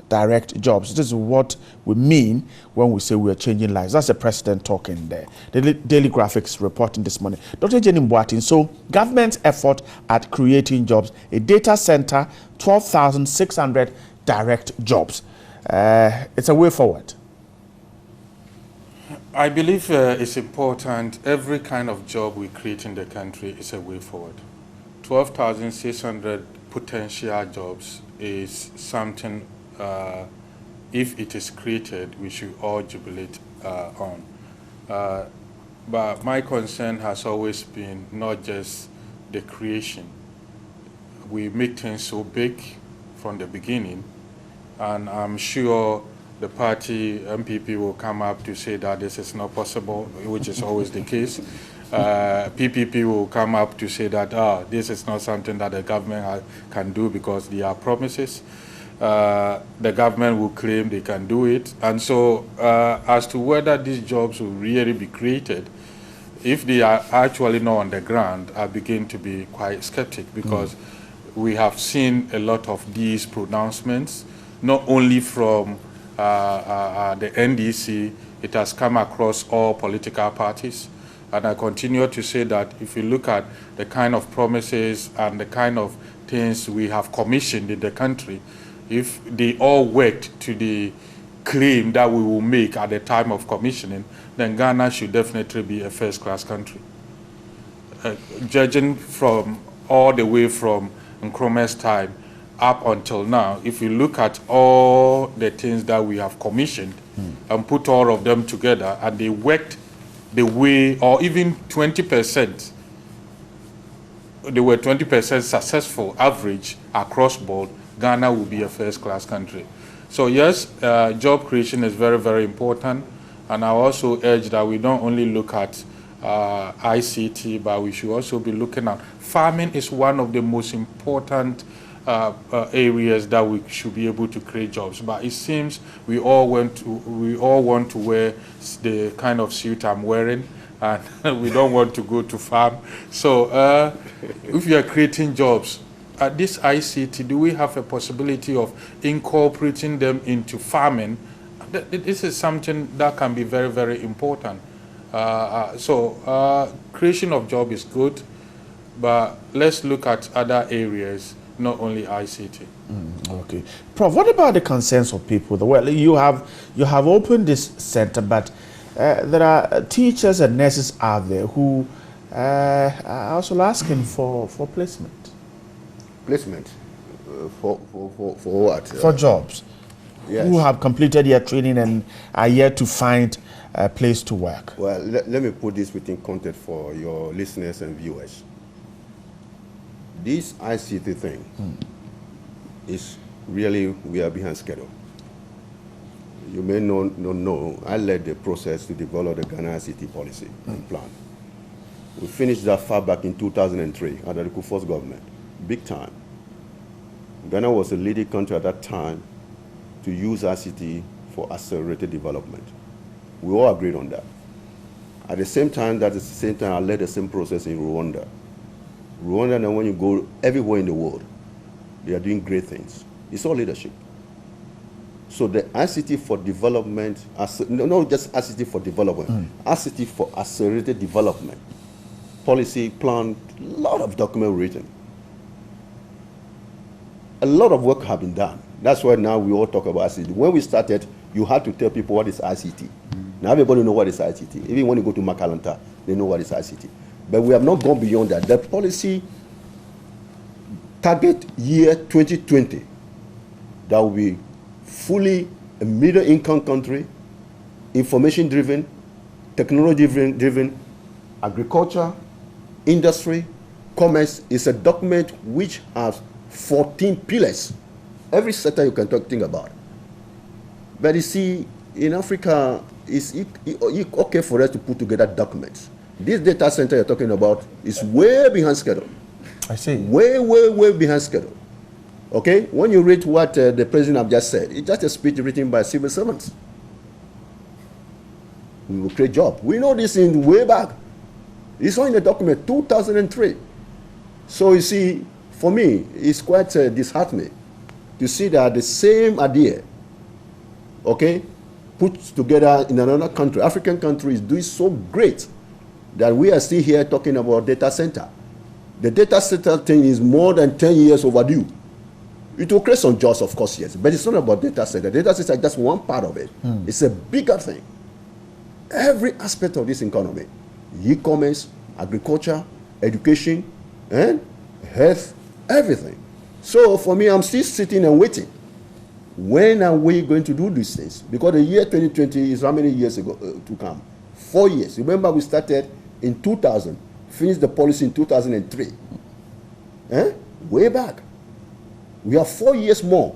direct jobs. This is what we mean when we say we are changing lives. That's the president talking there. The Daily Graphics reporting this morning. Dr. Jenny Mboatin, so government's effort at creating jobs, a data center, 12,600 direct jobs. It's a way forward. I believe it's important. Every kind of job we create in the country is a way forward. 12,600 potential jobs is something, if it is created, we should all jubilate on. But my concern has always been not just the creation. We make things so big from the beginning, and I'm sure the party MPP will come up to say that this is not possible, which is always the case. PPP will come up to say that this is not something that the government can do because there are promises. The government will claim they can do it. And so as to whether these jobs will really be created, if they are actually not on the ground, I begin to be quite skeptic because we have seen a lot of these pronouncements not only from the NDC, it has come across all political parties. And I continue to say that if you look at the kind of promises and the kind of things we have commissioned in the country, if they all worked to the claim that we will make at the time of commissioning, then Ghana should definitely be a first-class country. Judging from all the way from Nkrumah's time up until now, if you look at all the things that we have commissioned and put all of them together, and they worked the way, or even 20%, they were 20% successful average across board, Ghana will be a first-class country. So yes, job creation is very, very important. And I also urge that we don't only look at ICT, but we should also be looking at farming is one of the most important areas that we should be able to create jobs. But it seems we all want to wear the kind of suit I'm wearing, and we don't want to go to farm. So if you are creating jobs, at this ICT, do we have a possibility of incorporating them into farming? This is something that can be very, very important. Creation of job is good, but let's look at other areas, not only ICT. Okay, Prof, what about the concerns of people? Well, you have opened this center, but there are teachers and nurses out there who are also asking for placement. Placement for what? For jobs. Yes. Who have completed their training and are yet to find a place to work. Well, let me put this within context for your listeners and viewers. This ICT thing is really, we are behind schedule. You may not know, I led the process to develop the Ghana ICT policy and plan. We finished that far back in 2003 under the Kufuor's government, big time. Ghana was a leading country at that time to use ICT for accelerated development. We all agreed on that. At the same time, I led the same process in Rwanda. Rwanda, now when you go everywhere in the world, they are doing great things. It's all leadership. So the ICT for development, not just ICT for development, ICT for accelerated development, policy, plan, a lot of document written. A lot of work have been done. That's why now we all talk about ICT. When we started, you had to tell people what is ICT. Now everybody knows what is ICT. Even when you go to Makalanta, they know what is ICT. But we have not gone beyond that. The policy target year 2020, that will be fully a middle income country, information driven, technology driven, agriculture, industry, commerce, is a document which has 14 pillars. Every sector you can think about. But you see, in Africa, it's okay for us to put together documents. This data center you're talking about is way behind schedule. I see. Way behind schedule. Okay? When you read what the president have just said, it's just a speech written by civil servants. We will create jobs. We know this in way back. It's all in the document, 2003. So you see, for me, it's quite disheartening to see that the same idea, okay, put together in another country, African country, is doing so great that we are still here talking about data center. The data center thing is more than 10 years overdue. It will create some jobs, of course, yes, but it's not about data center. Data center is just one part of it. It's a bigger thing. Every aspect of this economy, e-commerce, agriculture, education, and health, everything. So for me, I'm still sitting and waiting. When are we going to do these things? Because the year 2020 is how many years ago to come? 4 years. Remember, we started in 2000, finished the policy in 2003. Way back. We have 4 years more,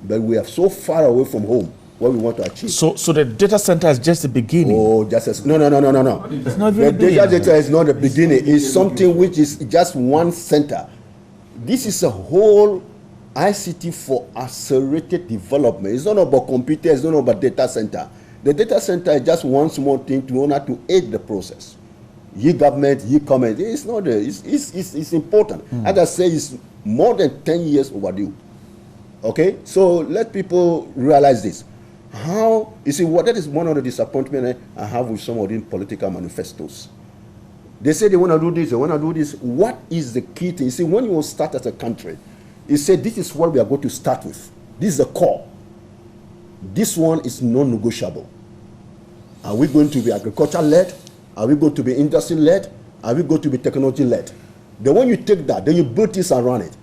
but we are so far away from home. What we want to achieve. So the data center is just the beginning. Oh, just as no. It's not really the data is not the beginning. It's something which is just one center. This is a whole ICT for accelerated development. It's not about computers. It's not about data center. The data center is just one small thing to order to aid the process. E-government, e-commerce. It's not. It's important. As I say, it's more than 10 years overdue. Okay, so let people realize this. How, you see, what that is one of the disappointments I have with some of these political manifestos. They say they want to do this, they want to do this. What is the key thing? You see, when you start as a country, you say this is what we are going to start with. This is the core. This one is non-negotiable. Are we going to be agriculture-led? Are we going to be industry-led? Are we going to be technology-led? Then when you take that, then you build this around it.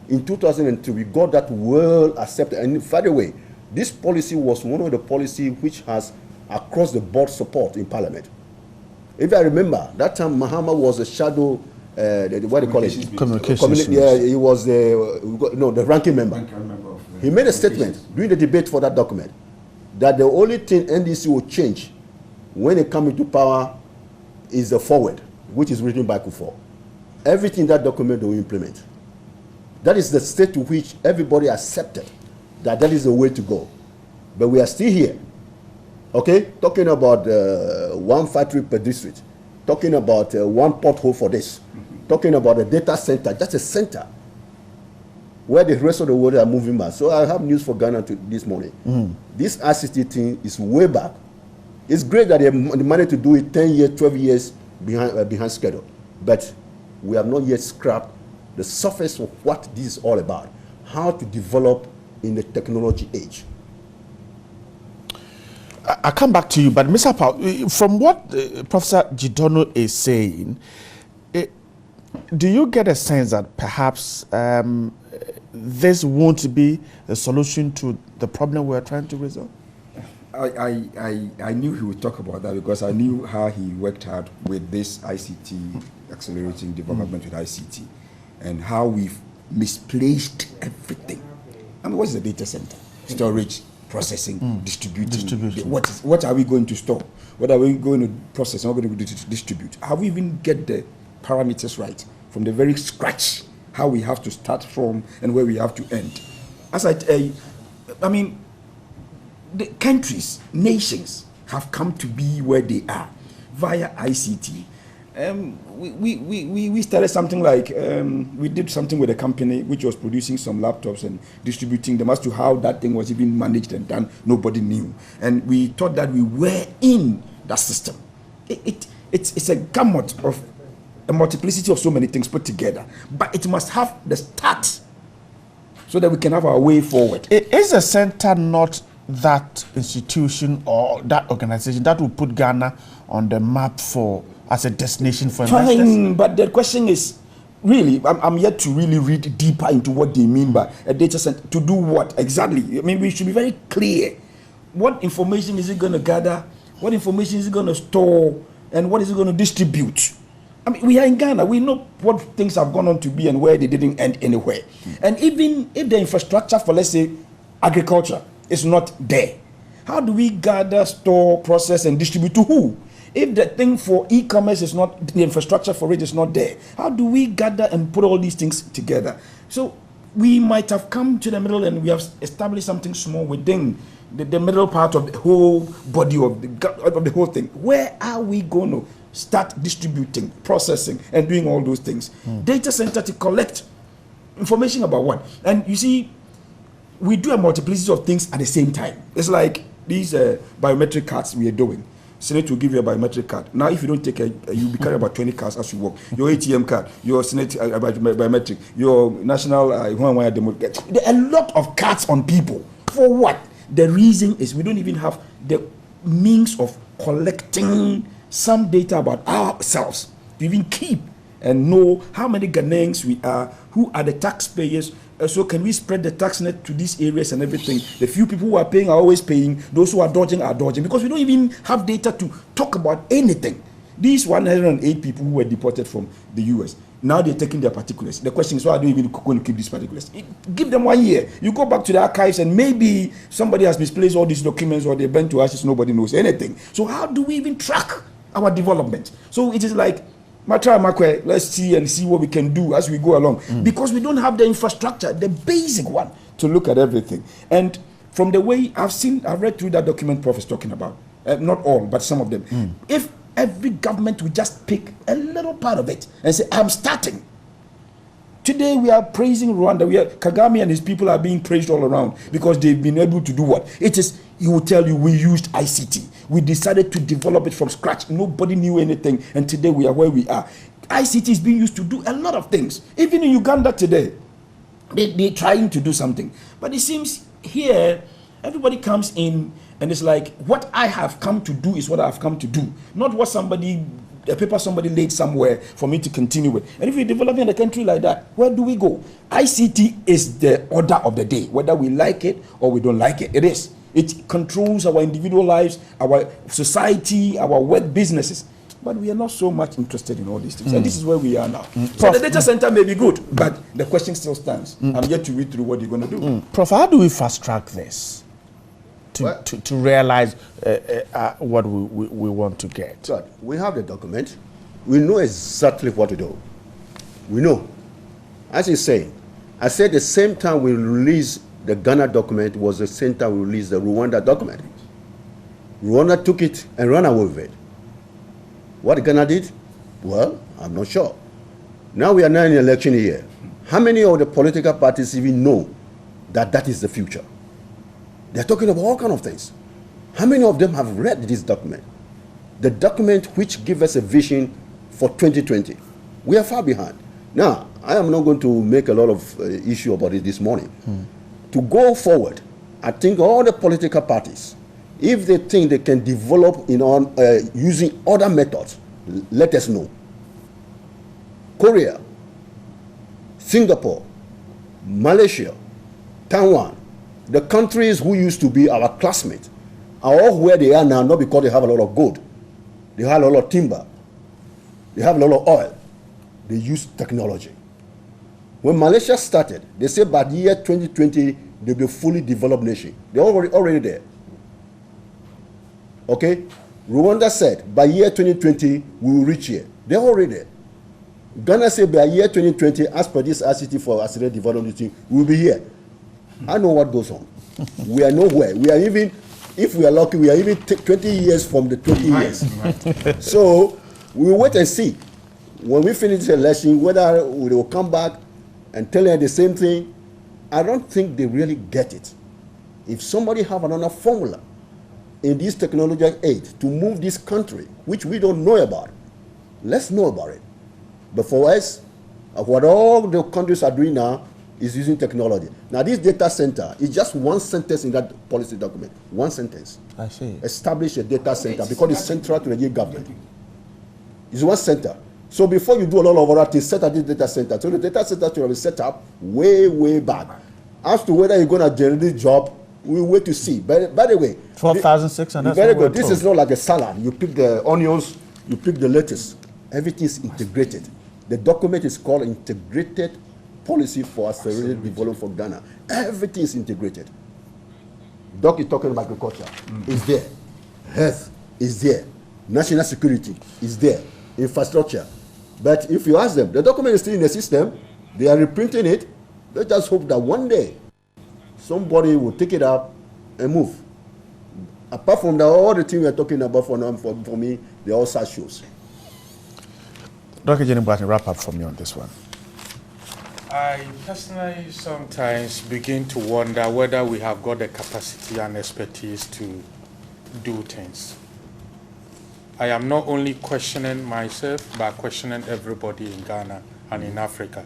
In 2002, we got that well accepted. And by the way, this policy was one of the policies which has across the board support in Parliament. If I remember, that time Mahama was a shadow, what do you call it? Communications. Yeah, he was the ranking member. He made a statement during the debate for that document that the only thing NDC will change when it comes into power is the forward, which is written by Kufuor. Everything in that document they will implement. That is the state to which everybody accepted that that is the way to go. But we are still here, okay, talking about one factory per district, talking about one pothole for this, talking about a data center, just a center where the rest of the world are moving back. So I have news for Ghana this morning. This ICT thing is way back. It's great that they managed to do it 10 years, 12 years behind schedule. But we have not yet scrapped the surface of what this is all about, how to develop in the technology age. I come back to you, but Mr. Powell, from what Professor Jidono is saying, do you get a sense that perhaps this won't be the solution to the problem we're trying to resolve? I knew he would talk about that because I knew how he worked hard with this ICT, accelerating development with ICT, and how we've misplaced everything. I mean, what is the data center? Storage, processing, distributing. What are we going to store? What are we going to process? What are we going to distribute? How we even get the parameters right from the very scratch, how we have to start from and where we have to end. As I mean, the countries, nations have come to be where they are via ICT. We started something like, we did something with a company which was producing some laptops and distributing them. As to how that thing was even managed and done, nobody knew. And we thought that we were in that system. It's a gamut of a multiplicity of so many things put together. But it must have the start so that we can have our way forward. Is the center not that institution or that organization that will put Ghana on the map for as a destination for investors? Fine, but the question is, really, I'm yet to really read deeper into what they mean by a data center. To do what exactly? I mean, we should be very clear. What information is it going to gather? What information is it going to store? And what is it going to distribute? I mean, we are in Ghana. We know what things have gone on to be and where they didn't end anywhere. And even if the infrastructure for, let's say, agriculture is not there, how do we gather, store, process, and distribute to who? If the thing for e-commerce is not, the infrastructure for it is not there, how do we gather and put all these things together? So we might have come to the middle and we have established something small within the middle part of the whole body of the whole thing. Where are we going to start distributing, processing, and doing all those things? Data center to collect information about what? And you see, we do a multiplicity of things at the same time. It's like these biometric cards we are doing. Senate will give you a biometric card. Now, if you don't take you'll be carrying about 20 cards as you walk. Your ATM card, your Senate biometric, your national there are a lot of cards on people. For what? The reason is we don't even have the means of collecting some data about ourselves to even keep and know how many Ghanaians we are, who are the taxpayers. So can we spread the tax net to these areas and everything? The few people who are paying are always paying. Those who are dodging, because we don't even have data to talk about anything. These 108 people who were deported from the US, now they're taking their particulars. The question is, why are they even going to keep these particulars? Give them 1 year. You go back to the archives and maybe somebody has misplaced all these documents or they burned to ashes, nobody knows anything. So how do we even track our development? So it is like, let's see what we can do as we go along. Because we don't have the infrastructure, the basic one, to look at everything. And from the way I've read through that document Prof is talking about, not all, but some of them. If every government would just pick a little part of it and say, I'm starting. Today we are praising Rwanda. Kagame and his people are being praised all around because they've been able to do what? It is, he will tell you, we used ICT. We decided to develop it from scratch. Nobody knew anything, and today we are where we are. ICT is being used to do a lot of things. Even in Uganda today, they're trying to do something. But it seems here, everybody comes in and it's like, what I have come to do is what I have come to do. Not what a paper somebody laid somewhere for me to continue with. And if you're developing a country like that, where do we go? ICT is the order of the day, whether we like it or we don't like it. It is. It controls our individual lives, our society, our work, businesses. But we are not so much interested in all these things. And this is where we are now. So the data center may be good, but the question still stands. I'm yet to read through what you're going to do. Prof, how do we fast track this to realize what we want to get? So we have the document. We know exactly what to do. We know. As you say, I said the same time we released the Ghana document was the same time we released the Rwanda document. Rwanda took it and ran away with it. What Ghana did? Well, I'm not sure. Now we are now in an election year. How many of the political parties even know that that is the future? They're talking about all kinds of things. How many of them have read this document? The document which gives us a vision for 2020. We are far behind. Now, I am not going to make a lot of issue about it this morning. To go forward, I think all the political parties, if they think they can develop using other methods, let us know. Korea, Singapore, Malaysia, Taiwan, the countries who used to be our classmates, are all where they are now, not because they have a lot of gold. They have a lot of timber. They have a lot of oil. They use technology. When Malaysia started, they said by the year 2020, they'll be a fully developed nation. They're already there. Okay? Rwanda said by year 2020, we will reach here. They're already there. Ghana said by year 2020, as per this ICT for accelerated development, we will be here. I know what goes on. We are nowhere. We are even, if we are lucky, we are even 20 years from the 20 years. So we will wait and see. When we finish the election, whether we will come back and tell them the same thing, I don't think they really get it. If somebody have another formula in this technological aid to move this country, which we don't know about, let's know about it. But for us, what all the countries are doing now is using technology. Now this data center is just one sentence in that policy document. One sentence. I see. Establish a data center because it's central to the government. It's one center. So before you do a lot of other things, set up this data center. So the data center should have been set up way, way back. As to whether you're going to generate this job, we'll wait to see. By the way, 12,600. Very good. This is not like a salad. You pick the onions, you pick the lettuce. Everything is integrated. The document is called Integrated Policy for Accelerated Development for Ghana. Everything is integrated. Doc is talking about agriculture. It's there. Health is there. National security is there. Infrastructure. But if you ask them, the document is still in the system. They are reprinting it. Let's just hope that one day somebody will take it up and move. Apart from that, all the things we are talking about for me, they all such shows. Dr. Jenny Barton, wrap up from you on this one. I personally sometimes begin to wonder whether we have got the capacity and expertise to do things. I am not only questioning myself, but questioning everybody in Ghana and in Africa.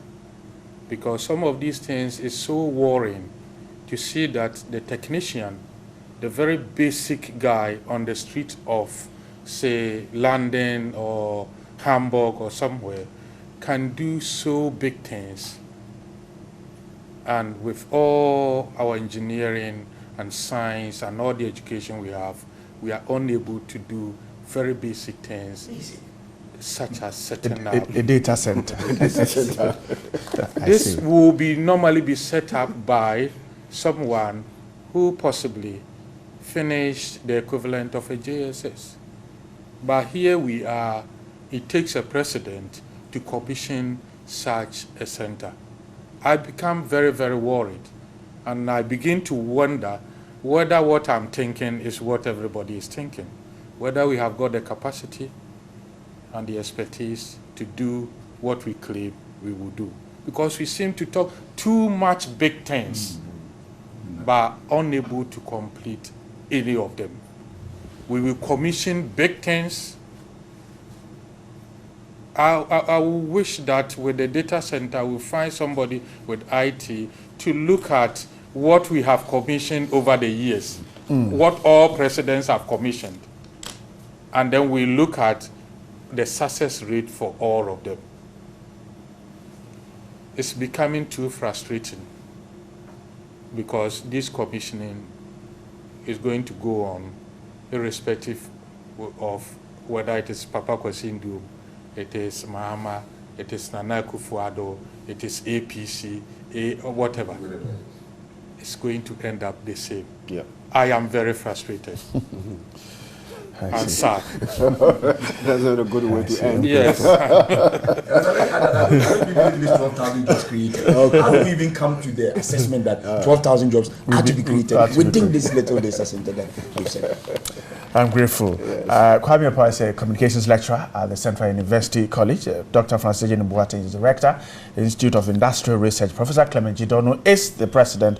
Because some of these things is so worrying to see that the technician, the very basic guy on the street of, say, London or Hamburg or somewhere, can do so big things. And with all our engineering and science and all the education we are unable to do very basic things, such as setting up a data center. This will normally be set up by someone who possibly finished the equivalent of a JSS. But here we are, it takes a precedent to commission such a center. I become very, very worried, and I begin to wonder whether what I'm thinking is what everybody is thinking, whether we have got the capacity and the expertise to do what we claim we will do. because we seem to talk too much big things, but unable to complete any of them. We will commission big things. I will wish that with the data center, we'll find somebody with IT to look at what we have commissioned over the years, what all presidents have commissioned. And then we look at the success rate for all of them. It's becoming too frustrating because this commissioning is going to go on irrespective of whether it is Papa Kwesi Nduom, it is Mahama, it is Nana Akufo-Addo, it is APC, or whatever. It's going to end up the same. Yeah. I am very frustrated. And sad. That's not a good way to end. Yes. How do we believe 12,000 jobs created? How do we even come to the assessment that 12,000 jobs had to be created within this little data center that we've said? I'm grateful. Kwame Appa is a communications lecturer at the Central University College. Dr. Francis Nduom is director, Institute of Industrial Research. Professor Clement Jidono is the president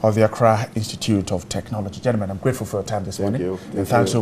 of the Accra Institute of Technology. Gentlemen, I'm grateful for your time this morning. Thank you. And thanks so